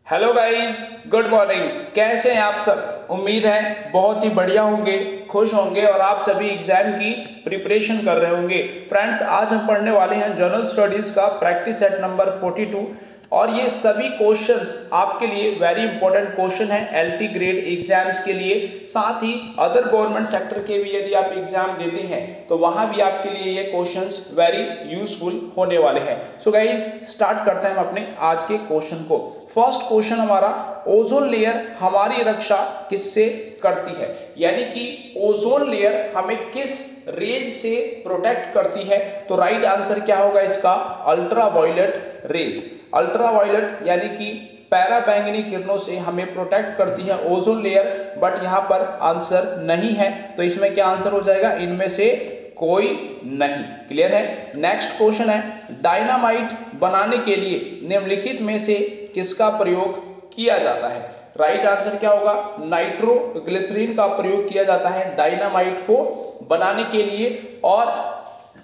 Hello guys, good morning. कैसे हैं आप सब? उम्मीद है बहुत ही बढ़िया होंगे, खुश होंगे और आप सभी एग्जाम की प्रिपरेशन कर रहे होंगे। फ्रेंड्स, आज हम पढ़ने वाले हैं जनरल स्टडीज का प्रैक्टिस सेट नंबर 42 और ये सभी क्वेश्चंस आपके लिए वेरी इंपॉर्टेंट क्वेश्चन है एलटी ग्रेड एग्जाम्स के लिए। साथ ही अदर गवर्नमेंट सेक्टर के भी यदि आप एग्जाम देते हैं तो वहां भी आपके लिए ये क्वेश्चंस वेरी यूजफुल होने वाले हैं। सो गाइज, स्टार्ट करते हैं हम अपने आज के क्वेश्चन को। फर्स्ट क्वेश्चन हमारा, ओजोन लेयर हमारी रक्षा किससे करती है? यानी कि ओजोन लेयर हमें किस रेज से प्रोटेक्ट करती है? तो राइट आंसर क्या होगा इसका? Ultraviolet rays. अल्ट्रावायलेट यानी कि पैराबैंगनी किरणों से हमें प्रोटेक्ट करती है ओजोन लेयर, बट यहां पर आंसर नहीं है। तो इसमें क्या आंसर हो जाएगा? इनमें से कोई नहीं। क्लियर है? नेक्स्ट क्वेश्चन है, डायनामाइट बनाने के लिए निम्नलिखित में से किसका प्रयोग किया जाता है? राइट आंसर क्या होगा? नाइट्रोग्लिसरीन का प्रयोग किया जाता है डायनामाइट को बनाने के लिए। और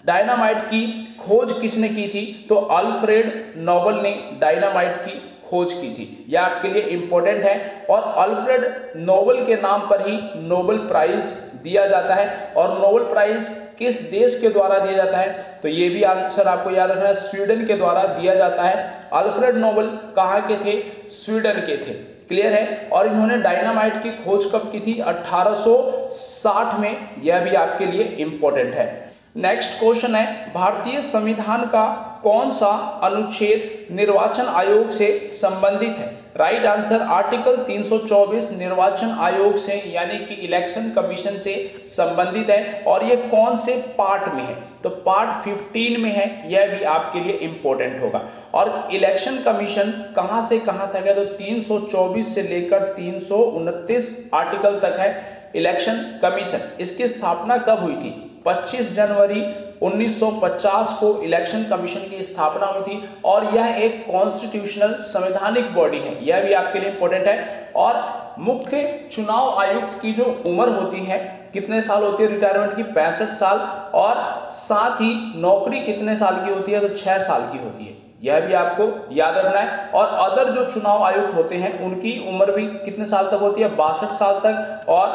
डायनामाइट की खोज किसने की थी? तो अल्फ्रेड नोबल ने डायनामाइट की खोज की थी। यह आपके लिए इंपॉर्टेंट है और अल्फ्रेड नोबल के नाम पर ही नोबेल प्राइज दिया जाता है। और नोबेल प्राइज किस देश के द्वारा दिया जाता है? तो ये भी आंसर आपको याद रखना है, स्वीडन के द्वारा दिया जाता है। अल्फ्रेड नोबल कहाँ के थे? स्वीडन के थे। क्लियर है? और इन्होंने डायनामाइट की खोज कब की थी? 1860 में। यह भी आपके लिए इंपॉर्टेंट है। नेक्स्ट क्वेश्चन है, भारतीय संविधान का कौन सा अनुच्छेद निर्वाचन आयोग से संबंधित है? राइट आंसर आर्टिकल 324 निर्वाचन आयोग से यानी कि इलेक्शन कमीशन से संबंधित है। और ये कौन से पार्ट में है? तो पार्ट 15 में है। यह भी आपके लिए इंपॉर्टेंट होगा। और इलेक्शन कमीशन कहां से कहां तक है? तो 324 से लेकर 329 आर्टिकल तक है इलेक्शन कमीशन। इसकी स्थापना कब हुई थी? 25 जनवरी 1950 को इलेक्शन कमीशन की स्थापना हुई थी। और यह एक कॉन्स्टिट्यूशनल संवैधानिक बॉडी है। यह भी आपके लिए इंपॉर्टेंट है। और मुख्य चुनाव आयुक्त की जो उम्र होती है, कितने साल होती है रिटायरमेंट की? 65 साल। और साथ ही नौकरी कितने साल की होती है? तो 6 साल की होती है। यह भी आपको याद रखना है। और अदर जो चुनाव आयुक्त होते हैं उनकी उम्र भी कितने साल तक होती है? 62 साल तक। और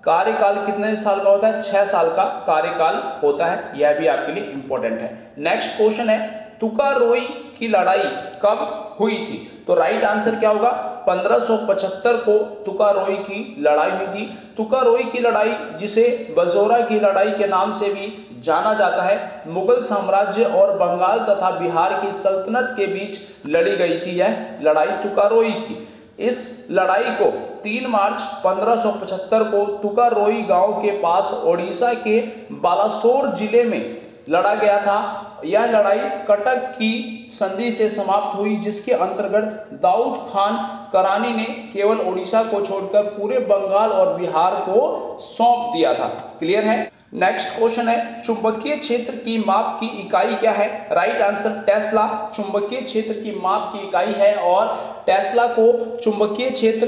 कार्यकाल कितने साल का होता है? 6 साल का कार्यकाल होता है। यह भी आपके लिए इंपॉर्टेंट है। नेक्स्ट क्वेश्चन है, तुकारोई की लड़ाई कब हुई थी? तो राइट आंसर क्या होगा? 1575 को तुकारोई की लड़ाई हुई थी। तुकारोई की लड़ाई, जिसे बजोरा की लड़ाई के नाम से भी जाना जाता है, मुगल साम्राज्य और बंगाल तथा बिहार की सल्तनत के बीच लड़ी गई थी। यह लड़ाई तुकारोई की। इस लड़ाई को 3 मार्च 1575 को तुकारोई गांव के पास ओडिशा के बालासोर जिले में लड़ा गया था। यह लड़ाई कटक की संधि से समाप्त हुई, जिसके अंतर्गत दाऊद खान करानी ने केवल ओडिशा को छोड़कर पूरे बंगाल और बिहार को सौंप दिया था। क्लियर है? नेक्स्ट क्वेश्चन है, चुंबकीय क्षेत्र की माप की इकाई क्या है? राइट आंसर टेस्ला चुंबकीय क्षेत्र की माप की इकाई है। और टेस्ला को चुंबकीय क्षेत्र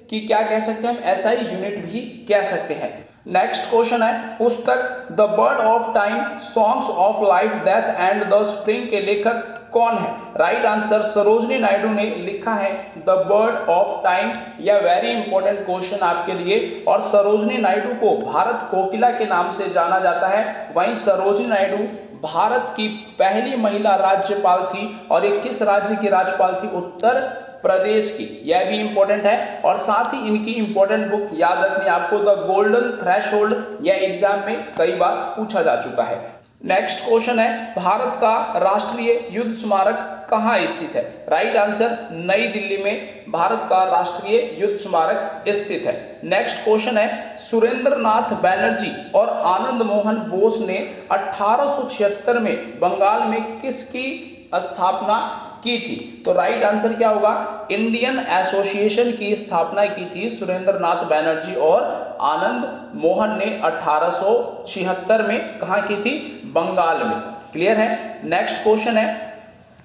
की क्या कह सकते हैं हम? एसआई यूनिट भी कह सकते हैं। नेक्स्ट क्वेश्चन है, पुस्तक the bird of time songs of life death and the spring के लेखक कौन है? राइट आंसर सरोजनी नायडू ने लिखा है द बर्ड ऑफ टाइम। यह वेरी इंपॉर्टेंट क्वेश्चन आपके लिए। और सरोजनी नायडू को भारत कोकिला के नाम से जाना जाता है। वहीं सरोजनी नायडू भारत की पहली महिला राज्यपाल थी। और ये किस राज्य की राज्यपाल थी? उत्तर प्रदेश की। यह भी इंपॉर्टेंट है। और साथ ही इनकी इंपॉर्टेंट बुक याद रखनी है आपको, द गोल्डन थ्रेशोल्ड। यह एग्जाम में कई बार पूछा जा चुका है। नेक्स्ट क्वेश्चन है, भारत का राष्ट्रीय युद्ध स्मारक कहाँ स्थित है? राइट आंसर नई दिल्ली में भारत का राष्ट्रीय युद्ध स्मारक स्थित है। नेक्स्ट क्वेश्चन है, सुरेंद्र नाथ बैनर्जी और आनंद मोहन बोस ने 1876 में बंगाल में किसकी स्थापना की थी? तो राइट आंसर क्या होगा? इंडियन एसोसिएशन की स्थापना की थी सुरेंद्र नाथ बैनर्जी और आनंद मोहन ने 1876 में। कहां की थी? बंगाल में। क्लियर है? नेक्स्ट क्वेश्चन है,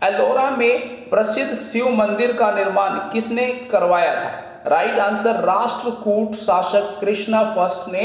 एलोरा में प्रसिद्ध शिव मंदिर का निर्माण किसने करवाया था? राइट आंसर राष्ट्रकूट शासक कृष्णा फर्स्ट ने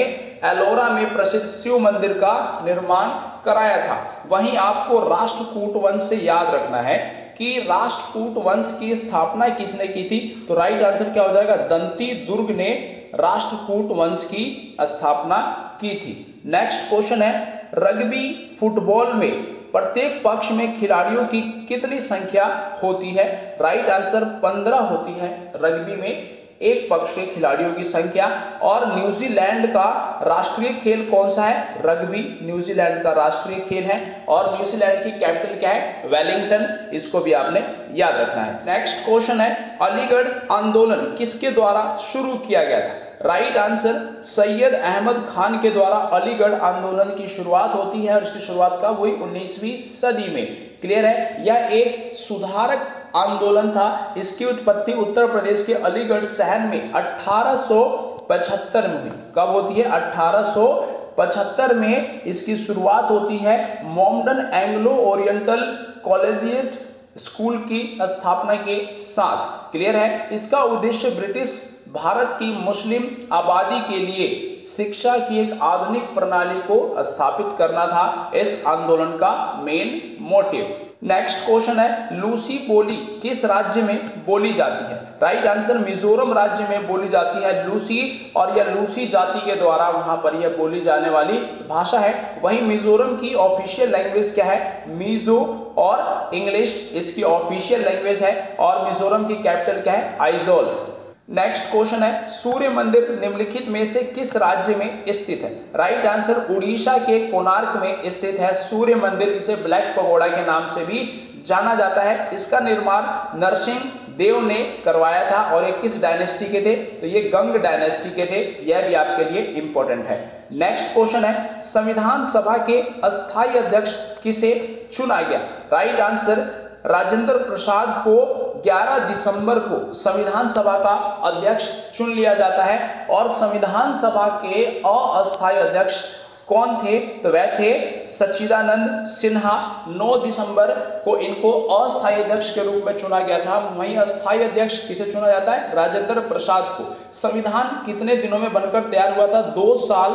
एलोरा में प्रसिद्ध शिव मंदिर का निर्माण कराया था। वहीं आपको राष्ट्रकूट वंश से याद रखना है कि राष्ट्रकूट वंश की स्थापना किसने की थी? तो राइट आंसर क्या हो जाएगा? दंती दुर्ग ने राष्ट्रकूट वंश की स्थापना की थी। नेक्स्ट क्वेश्चन है, रग्बी फुटबॉल में प्रत्येक पक्ष में खिलाड़ियों की कितनी संख्या होती है? राइट आंसर 15 होती है रग्बी में एक पक्ष के खिलाड़ियों की संख्या। और न्यूजीलैंड का राष्ट्रीय खेल कौन सा है? रग्बी न्यूजीलैंड का राष्ट्रीय खेल है। और न्यूजीलैंड की कैपिटल क्या है? वेलिंगटन। इसको भी आपने याद रखना है। नेक्स्ट क्वेश्चन है, अलीगढ़ आंदोलन किसके द्वारा शुरू किया गया था? राइट आंसर सैयद अहमद खान के द्वारा अलीगढ़ आंदोलन की शुरुआत होती है। और इसकी शुरुआत कब हुई? 19वीं सदी में। क्लियर है? यह एक सुधारक आंदोलन था। इसकी उत्पत्ति उत्तर प्रदेश के अलीगढ़ शहर में 1875 में हुई। कब होती है? 1875 में इसकी शुरुआत होती है। Mohammedan Anglo oriental collegiate school की स्थापना के साथ। क्लियर है? इसका उद्देश्य ब्रिटिश भारत की मुस्लिम आबादी के लिए शिक्षा की एक आधुनिक प्रणाली को स्थापित करना था इस आंदोलन का मेन मोटिव। नेक्स्ट क्वेश्चन है, लूसी बोली किस राज्य में बोली जाती है? राइट आंसर मिजोरम राज्य में बोली जाती है लूसी। और यह लूसी जाति के द्वारा वहां पर यह बोली जाने वाली भाषा है। वहीं मिजोरम की ऑफिशियल लैंग्वेज क्या है? मीजो। और इंग्लिश इसकी ऑफिशियल लैंग्वेज है। और मिजोरम की कैपिटल क्या है? आइजोल। नेक्स्ट क्वेश्चन है, सूर्य मंदिर निम्नलिखित में से किस राज्य में स्थित है? राइट आंसर उड़ीसा के कोणार्क में स्थित है सूर्य मंदिर। इसे ब्लैक पगोड़ा के नाम से भी जाना जाता है। इसका निर्माण नरसिंह देव ने करवाया था। और ये किस डायनेस्टी के थे? तो ये गंग डायनेस्टी के थे। यह भी आपके लिए इंपॉर्टेंट है। नेक्स्ट क्वेश्चन है, संविधान सभा के अस्थायी अध्यक्ष किसे चुना गया? राइट आंसर राजेंद्र प्रसाद को 11 दिसंबर को संविधान सभा का अध्यक्ष चुन लिया जाता है। और संविधान सभा के अस्थायी अध्यक्ष कौन थे? तो वह थे सच्चिदानंद सिन्हा। 9 दिसंबर को इनको अस्थायी अध्यक्ष के रूप में चुना गया था। वहीं अस्थायी अध्यक्ष किसे चुना जाता है? राजेंद्र प्रसाद को। संविधान कितने दिनों में बनकर तैयार हुआ था? 2 साल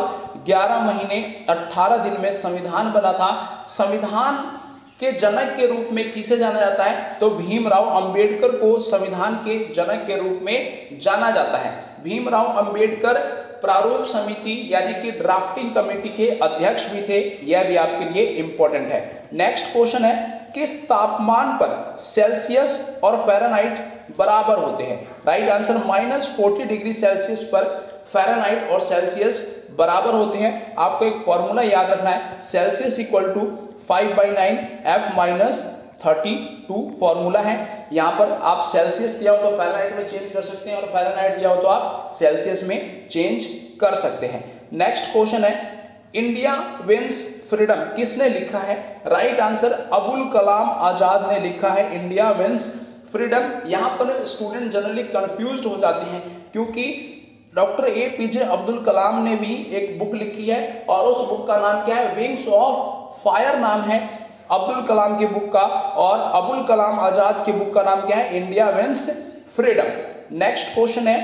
11 महीने 18 दिन में संविधान बना था। संविधान के जनक के रूप में किसे जाना जाता है? तो भीमराव अंबेडकर को संविधान के जनक के रूप में जाना जाता है। भीमराव अंबेडकर प्रारूप समिति यानी कि ड्राफ्टिंग कमेटी के अध्यक्ष भी थे। यह भी आपके लिए इंपॉर्टेंट है। नेक्स्ट क्वेश्चन है, किस तापमान पर सेल्सियस और फ़ारेनहाइट बराबर होते हैं? राइट आंसर -40 डिग्री सेल्सियस पर फ़ारेनहाइट और सेल्सियस बराबर होते हैं। आपको एक फॉर्मूला याद रखना है, Celsius equal to 5/9 F-32 formula है। यहाँ पर आप सेल्सियस दिया हो तो फ़ारेनहाइट में चेंज कर सकते हैं और फ़ारेनहाइट दिया हो तो आप सेल्सियस में चेंज कर सकते हैं। नेक्स्ट क्वेश्चन है, इंडिया विंस फ्रीडम किसने लिखा है? राइट आंसर अबुल कलाम आजाद ने लिखा है इंडिया विंस फ्रीडम। यहाँ पर स्टूडेंट जनरली कंफ्यूज्ड हो जाते हैं क्योंकि डॉक्टर APJ अब्दुल कलाम ने भी एक बुक लिखी है और उस बुक का नाम क्या है? विंग्स ऑफ फायर नाम है अब्दुल कलाम की बुक का। और अबुल कलाम आजाद की बुक का नाम क्या है? India wins freedom. Next question है,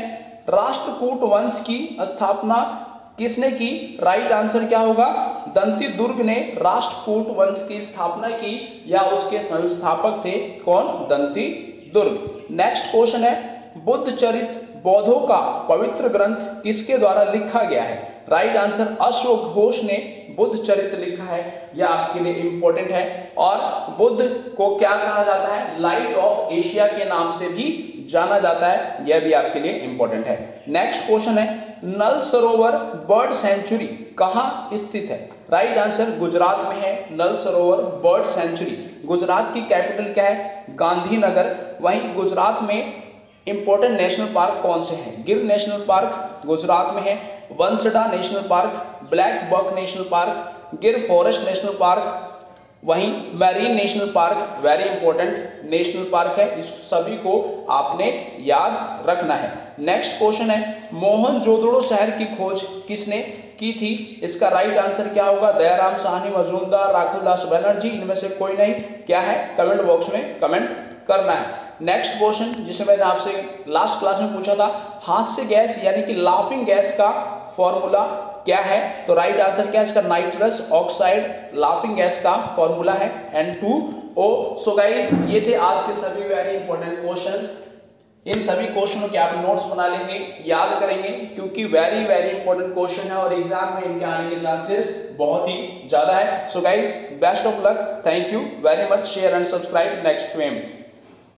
राष्ट्रकूट वंश की स्थापना किसने की? राइट आंसर क्या होगा? दंती दुर्ग ने राष्ट्रकूट वंश की स्थापना की या उसके संस्थापक थे कौन? दंती दुर्ग। नेक्स्ट क्वेश्चन है, बुद्ध चरित बौद्धों का पवित्र ग्रंथ किसके द्वारा लिखा गया है? राइट आंसर अशोक घोष ने बुद्ध चरित्र लिखा है। यह आपके लिए इंपॉर्टेंट है। और बुद्ध को क्या कहा जाता है? लाइट ऑफ एशिया के नाम से भी जाना जाता है। यह भी आपके लिए इंपॉर्टेंट है। नेक्स्ट क्वेश्चन है, नल सरोवर बर्ड सेंचुरी कहाँ स्थित है? राइट आंसर गुजरात में है नल सरोवर बर्ड सेंचुरी। गुजरात की कैपिटल क्या है? गांधीनगर। वहीं गुजरात में इंपॉर्टेंट नेशनल पार्क कौन से हैं? गिर नेशनल पार्क गुजरात में है, Vansda national park, black buck national park, Gir forest national park, वहीं marine national park very important national park है। इस सभी को आपने याद रखना है। नेक्स्ट क्वेश्चन है, मोहनजोदड़ो शहर की खोज किसने की थी? इसका राइट आंसर क्या होगा? दयाराम साहनी मजूमदार, राखलदास बनर्जी, इनमें से कोई नहीं। क्या है? कमेंट बॉक्स में कमेंट करना है। नेक्स्ट क्वेश्चन जिसे मैंने आपसे लास्ट क्लास में पूछा था, हास्य गैस यानी कि लाफिंग गैस का फॉर्मूला क्या है? तो राइट आंसर क्या है इसका? नाइट्रस ऑक्साइड लाफिंग गैस का फॉर्मूला है N2O। सो गाइस ये थे आज के सभी वेरी इंपॉर्टेंट क्वेश्चंस। इन सभी क्वेश्चनों के आप नोट्स बना लेंगे, याद करेंगे, क्योंकि वेरी वेरी इंपॉर्टेंट क्वेश्चन है और एग्जाम में इनके आने के चांसेस बहुत ही ज्यादा है। So guys best of luck, thank you very much, share and subscribe next fame.